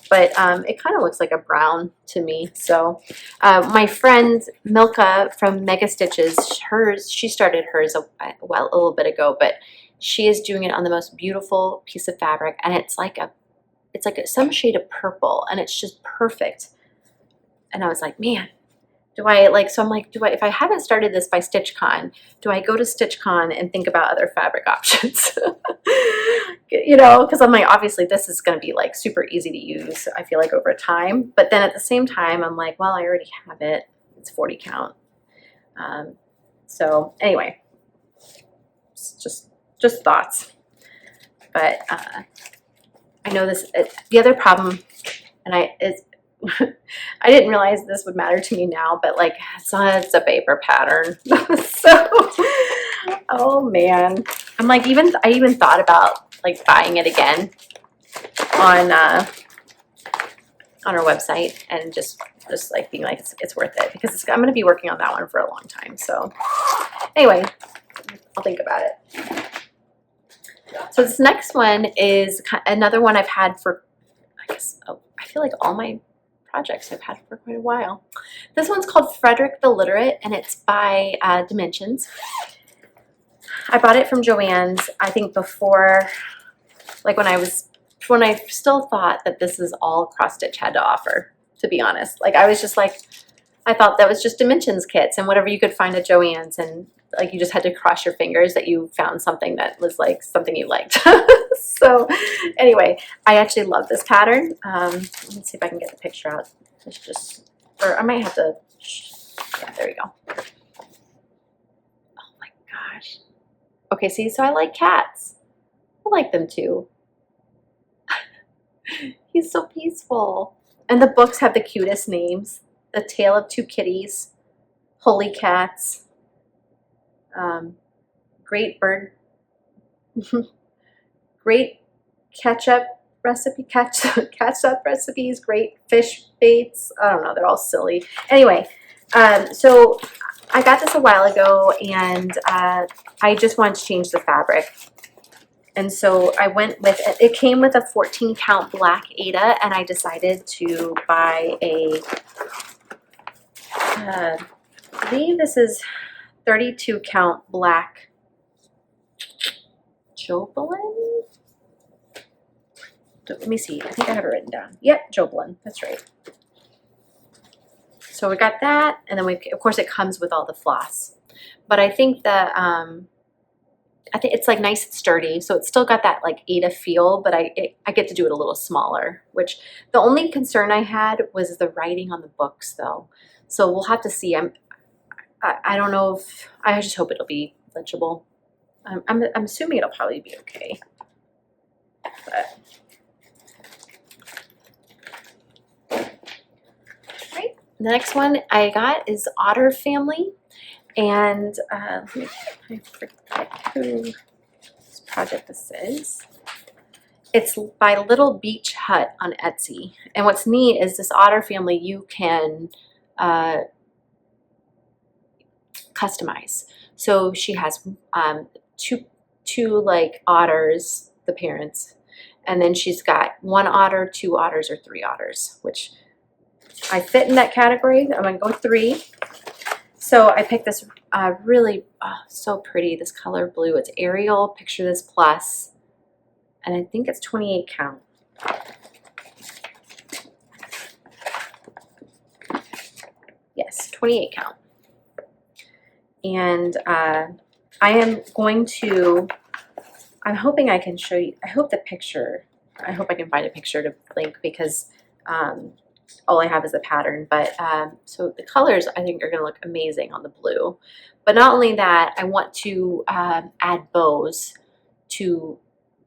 but it kind of looks like a brown to me. So my friend Milka from Mega Stitches, she started hers a little bit ago, but she is doing it on the most beautiful piece of fabric, and it's like some shade of purple, and it's just perfect. And I was like, man, do I like, so I'm like, if I haven't started this by StitchCon, do I go to StitchCon and think about other fabric options? You know, because I'm like, obviously this is going to be like super easy to use, I feel like, over time. But then at the same time, I'm like, well, I already have it. It's 40 count. So anyway, it's just thoughts. But I know this, the other problem, and I didn't realize this would matter to me now, but like it's a paper pattern. So, oh man, I'm like, I even thought about like buying it again on our website, and just like being like, it's worth it, because I'm going to be working on that one for a long time. So anyway, I'll think about it. So this next one is another one I've had for, I guess, I feel like all my projects I've had for quite a while. This one's called Frederick the Literate, and it's by Dimensions. I bought it from Joann's, I think before, like when I still thought that this is all Cross Stitch had to offer, to be honest. Like I was just like, I thought that was just dimensions kits and whatever you could find at Joann's, and like you just had to cross your fingers that you found something that was like something you liked. So anyway, I actually love this pattern. Let's see if I can get the picture out. It's just, or I might have to, yeah, there we go. Oh my gosh. Okay, see, so I like cats. I like them too. He's so peaceful. And the books have the cutest names. The Tale of Two Kitties, Holy Cats, Great Bird, Great Ketchup Recipe, Ketchup Recipes, Great Fish Baits. I don't know, they're all silly. Anyway, so I got this a while ago, and I just wanted to change the fabric. And so I went with, it came with a 14 count black Aida, and I decided to buy a, I believe this is 32 count black Jobelin. Let me see, I think I have it written down. Yep, Jobelin, that's right. So we got that, and then of course it comes with all the floss. But I think that, I think it's like nice and sturdy, so it's still got that like Aida feel, but I get to do it a little smaller, which the only concern I had was the writing on the books though. So we'll have to see. I don't know if, I just hope it'll be legible. I'm assuming it'll probably be okay. But right, the next one I got is Otter Family. And I forget whose project this is. It's by Little Beach Hut on Etsy. And what's neat is this Otter Family you can customize. So she has two like otters, the parents, and then she's got 1 otter, 2 otters, or 3 otters, which I fit in that category. I'm gonna go with 3. So I picked this really, so pretty, this color blue. It's Ariel, Picture This Plus, and I think it's 28 count. Yes, 28 count. And I am going to, I'm hoping I can show you, I hope I can find a picture to link, because all I have is a pattern. But so the colors I think are going to look amazing on the blue. But not only that, I want to add bows to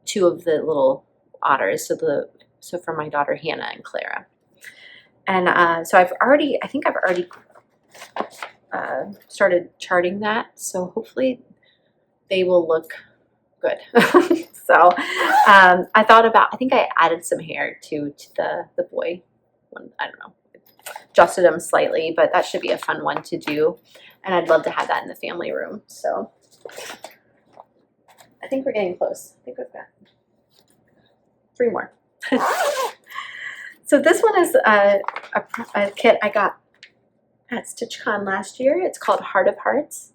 2 of the little otters. So for my daughter Hannah and Clara. And so I think I've already started charting that. So hopefully they will look good. So I think I added some hair to the boy one. I don't know, adjusted them slightly, but that should be a fun one to do. And I'd love to have that in the family room. So I think we're getting close. I think we've got 3 more. So this one is a kit I got at StitchCon last year. It's called Heart of Hearts,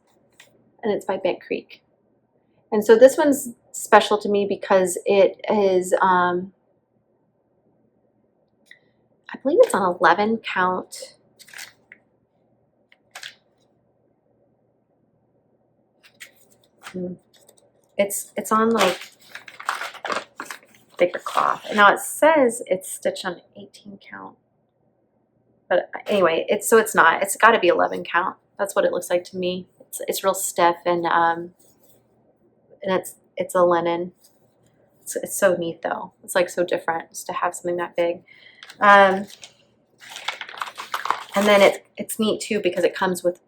and it's by Bent Creek. And so this one's special to me because it is, I believe it's on 11 count. It's on like thicker cloth. And now it says it's stitched on 18 count. But anyway, it's not. It's got to be 11 count. That's what it looks like to me. It's real stiff, and it's a linen. It's so neat though. It's like so different just to have something that big. And then it's neat too because it comes with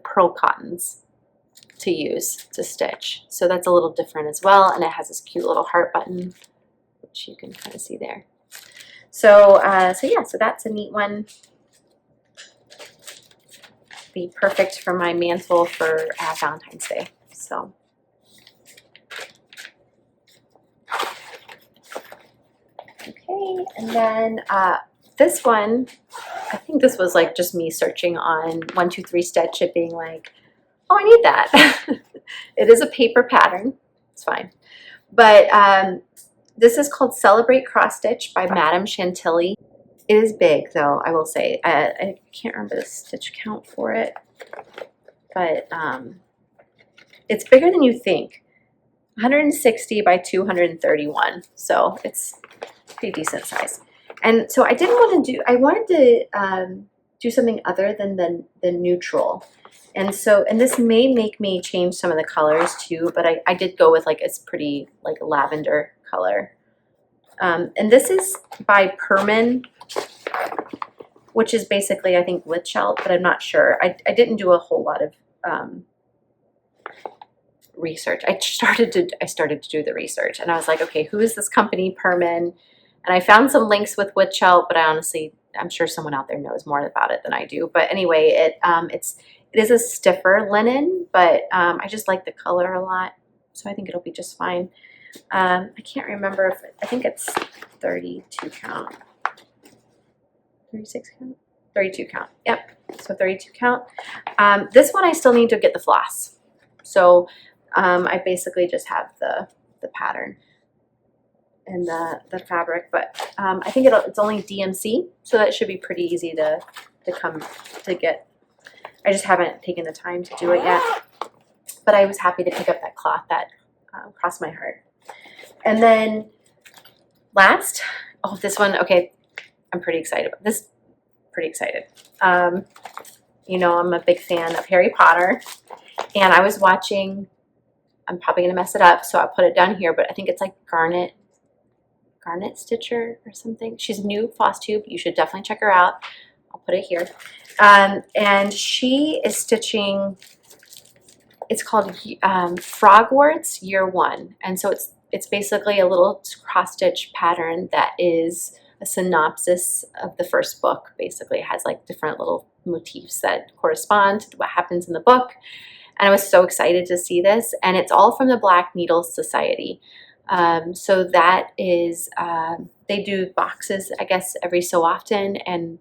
pearl cottons to use to stitch. So that's a little different as well, and it has this cute little heart button, which you can kind of see there. So yeah, so that's a neat one. Be perfect for my mantle for Valentine's Day. So okay, and then this one, I think this was like just me searching on 123 Stitch, it being like, oh, I need that. It is a paper pattern. It's fine. But this is called Celebrate Cross Stitch by Madame Chantilly. It is big, though, I will say. I can't remember the stitch count for it, but it's bigger than you think. 160 by 231, so it's pretty decent size. And so I didn't want to do, I wanted to do something other than the neutral. And so, and this may make me change some of the colors too, but I did go with like a pretty like lavender color. And this is by Perman, which is basically, I think, wood shell, but I'm not sure. I didn't do a whole lot of research. I started to do the research, and I was like, okay, who is this company, Perman? And I found some links with wood shell, but I'm sure someone out there knows more about it than I do. But anyway, it is a stiffer linen, but I just like the color a lot, so I think it'll be just fine. I can't remember if I think it's 32 count, 36 count, 32 count. Yep, so 32 count. This one I still need to get the floss, so I basically just have the pattern and the fabric, but I think it's only DMC, so that should be pretty easy to come to get. I just haven't taken the time to do it yet, but I was happy to pick up that cloth that crossed my heart. And then last, oh, this one, okay, I'm pretty excited about this. Pretty excited. You know, I'm a big fan of Harry Potter, and I was watching, I'm probably gonna mess it up, so I'll put it down here, but I think it's like Garnet Stitcher or something. She's new, Flosstube. You should definitely check her out. I'll put it here. And she is stitching, it's called Frogwarts Year 1. And so it's basically a little cross stitch pattern that is a synopsis of the first book. Basically, it has like different little motifs that correspond to what happens in the book. And I was so excited to see this. And it's all from the Black Needle Society. So that is, they do boxes, I guess, every so often, and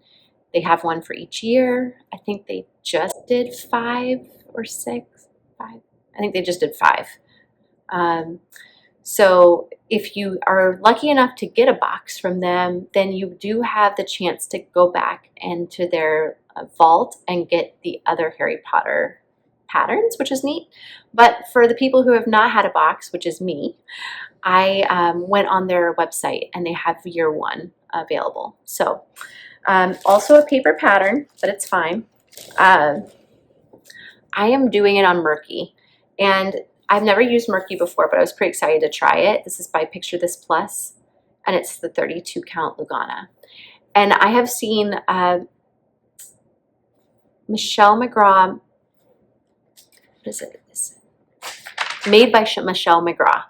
they have one for each year. I think they just did 5 or 6. 5. I think they just did 5. So if you are lucky enough to get a box from them, then you do have the chance to go back into their vault and get the other Harry Potter patterns, which is neat. But for the people who have not had a box, which is me, I went on their website and they have year 1 available. So also a paper pattern, but it's fine. I am doing it on Murky, and I've never used Murky before, but I was pretty excited to try it. This is by Picture This Plus, and it's the 32 count Lugana. And I have seen Michelle McGraw, what is it? Made by Michelle McGraw.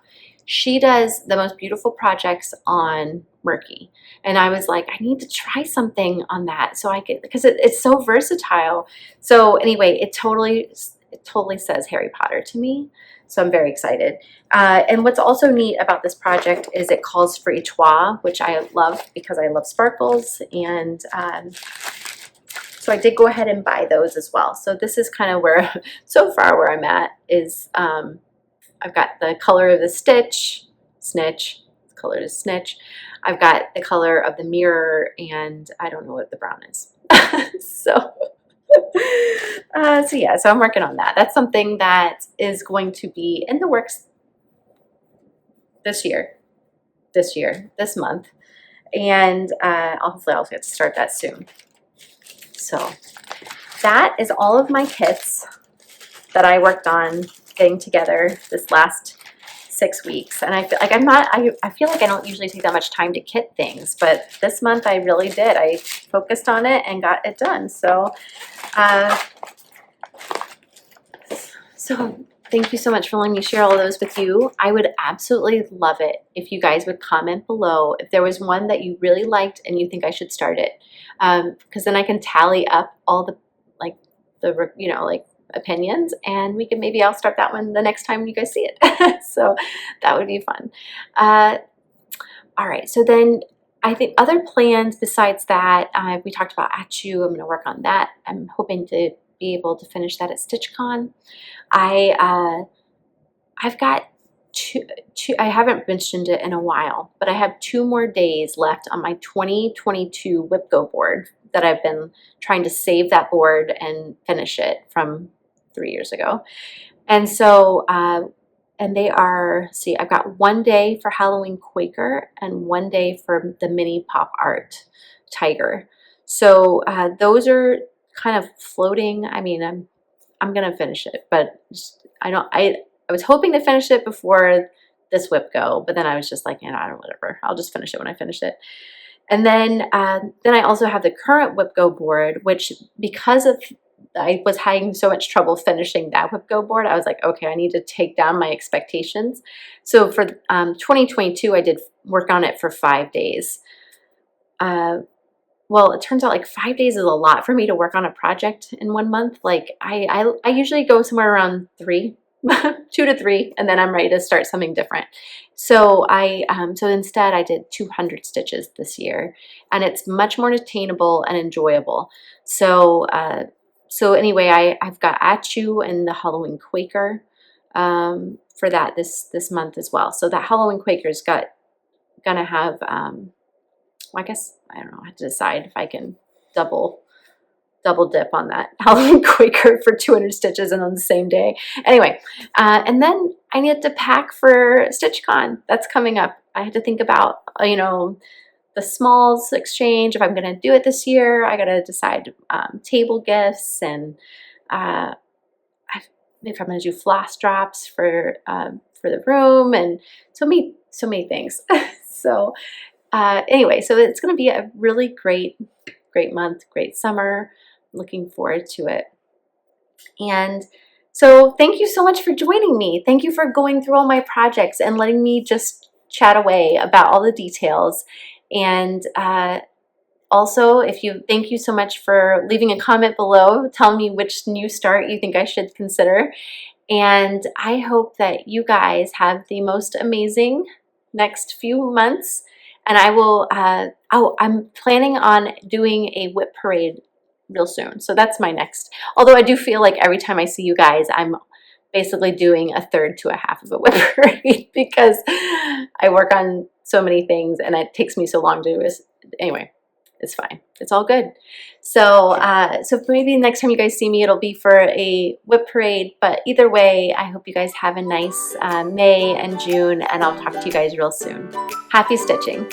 She does the most beautiful projects on Murky. And I was like, I need to try something on that so I could, because it's so versatile. So anyway, it totally says Harry Potter to me. So I'm very excited. And what's also neat about this project is it calls for Etoile, which I love because I love sparkles. And so I did go ahead and buy those as well. So this is kind of where, so far where I'm at is, I've got the color of the snitch, color is snitch. I've got the color of the mirror, and I don't know what the brown is. So yeah, so I'm working on that. That's something that is going to be in the works this month, and hopefully I'll get to start that soon. So that is all of my kits that I worked on getting together this last 6 weeks. And I feel like I feel like I don't usually take that much time to kit things, but this month I really did. I focused on it and got it done. So thank you so much for letting me share all those with you. I would absolutely love it if you guys would comment below if there was one that you really liked and you think I should start it, because then I can tally up all the opinions, and maybe I'll start that one the next time you guys see it. So that would be fun. All right, so then I think other plans besides that, we talked about Achu. I'm going to work on that. I'm hoping to be able to finish that at StitchCon. I I've got I haven't mentioned it in a while, but I have 2 more days left on my 2022 Whip Go board that I've been trying to save that board and finish it from 3 years ago. And so, and they are, see, I've got 1 day for Halloween Quaker and 1 day for the mini pop art tiger. So those are kind of floating. I mean, I'm gonna finish it, but I was hoping to finish it before this Whip Go, but then I was just like, you know, I don't, whatever. I'll just finish it when I finish it. And then I also have the current Whip Go board, which because of I was having so much trouble finishing that Whip Go board, I was like, okay, I need to take down my expectations. So for 2022, I did work on it for 5 days. Well, it turns out like 5 days is a lot for me to work on a project in 1 month. Like I usually go somewhere around 3. 2 to 3, and then I'm ready to start something different. So so instead I did 200 stitches this year, and it's much more attainable and enjoyable. So so anyway, I've got Achu and the Halloween Quaker for that this month as well. So that Halloween Quaker's gonna have well, I guess I don't know. I have to decide if I can double dip on that Halloween Quaker for 200 stitches and on the same day. Anyway, and then I need to pack for StitchCon. That's coming up. I had to think about, you know, the smalls exchange, if I'm going to do it this year. I got to decide table gifts and if I'm going to do floss drops for the room, and so many things. So anyway, so it's going to be a really great month, great summer. Looking forward to it. And so thank you so much for joining me. Thank you for going through all my projects and letting me just chat away about all the details. And also, thank you so much for leaving a comment below. Tell me which new start you think I should consider. And I hope that you guys have the most amazing next few months. And I will, I'm planning on doing a whip parade real soon. So that's my next, although I do feel like every time I see you guys, I'm basically doing a third to a half of a whip parade because I work on so many things and it takes me so long to do this. Anyway, it's fine. It's all good. So, so maybe next time you guys see me, it'll be for a whip parade, but either way, I hope you guys have a nice May and June, and I'll talk to you guys real soon. Happy stitching.